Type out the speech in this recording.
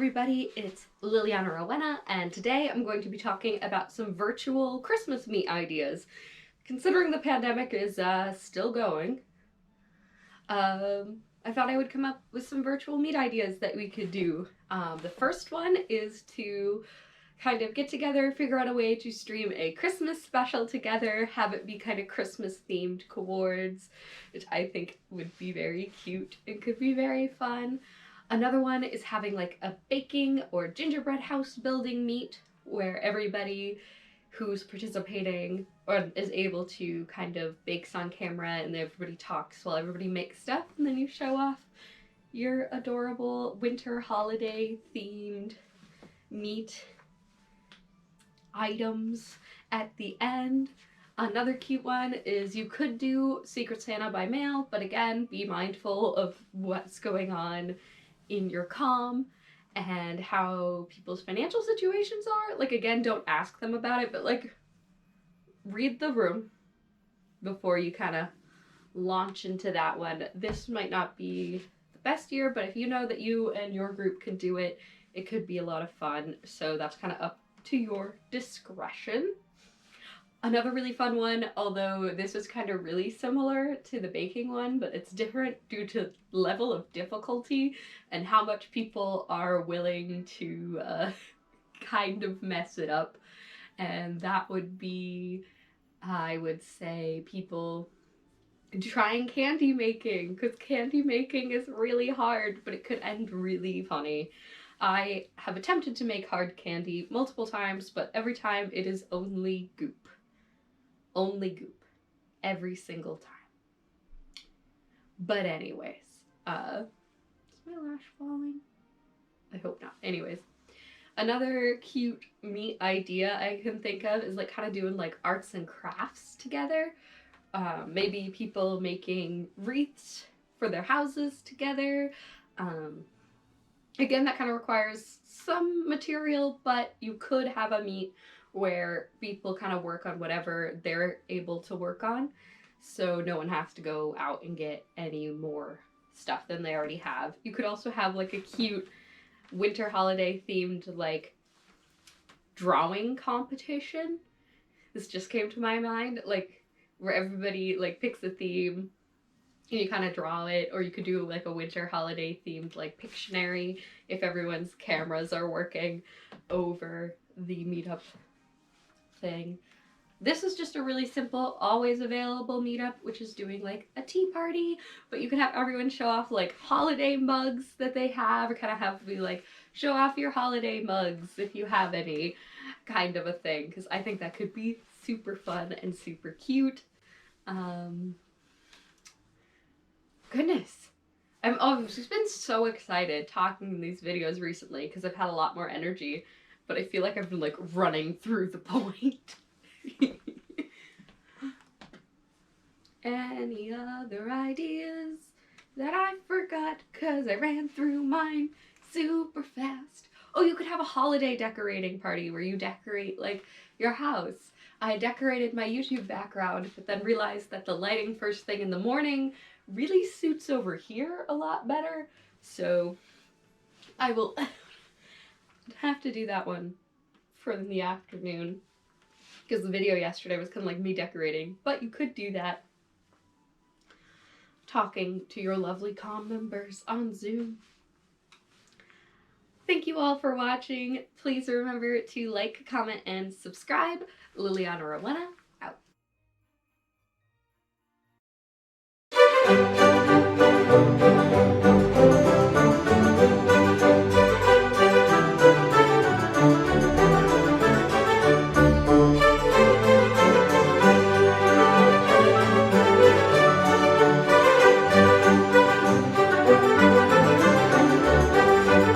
everybody, it's Liliana Rowena, and today I'm going to be talking about some virtual Christmas meet ideas. Considering the pandemic is still going, I thought I would come up with some virtual meet ideas that we could do. The first one is to kind of get together, figure out a way to stream a Christmas special together, have it be kind of Christmas themed towards, which I think would be very cute and could be very fun. Another one is having like a baking or gingerbread house building meet where everybody who's participating or is able to kind of bakes on camera and everybody talks while everybody makes stuff, and then you show off your adorable winter holiday themed meet items at the end. Another cute one is you could do Secret Santa by mail, but again, be mindful of what's going on in your comm and how people's financial situations are. Like, again, don't ask them about it, but like read the room before you kind of launch into that one. This might not be the best year, but if you know that you and your group can do it, it could be a lot of fun. So that's kind of up to your discretion. Another really fun one, although this is kind of really similar to the baking one, but it's different due to level of difficulty and how much people are willing to kind of mess it up. And that would be, I would say, people trying candy making, because candy making is really hard, but it could end really funny. I have attempted to make hard candy multiple times, but every time it is only goop. Only goop. Every single time. But anyways, is my lash falling? I hope not. Anyways, another cute meet idea I can think of is like kind of doing like arts and crafts together. Maybe people making wreaths for their houses together. Again, that kind of requires some material, but you could have a meet where people kind of work on whatever they're able to work on, so no one has to go out and get any more stuff than they already have. You could also have like a cute winter holiday themed like drawing competition. This just came to my mind, like where everybody like picks a theme and you kind of draw it, or you could do like a winter holiday themed like Pictionary if everyone's cameras are working over the meetup thing. This is just a really simple, always available meetup, which is doing like a tea party, but you can have everyone show off like holiday mugs that they have, or kind of have be like, show off your holiday mugs if you have any, kind of a thing, because I think that could be super fun and super cute. Goodness. I've just been so excited talking in these videos recently because I've had a lot more energy, but I feel like I've been like running through the point. Any other ideas that I forgot because I ran through mine super fast? Oh, you could have a holiday decorating party where you decorate like your house. I decorated my YouTube background, but then realized that the lighting first thing in the morning really suits over here a lot better, so I will have to do that one for the afternoon, because the video yesterday was kind of like me decorating, but you could do that talking to your lovely comm members on Zoom. Thank you all for watching. Please remember to like, comment, and subscribe. Liliana Rowena, out.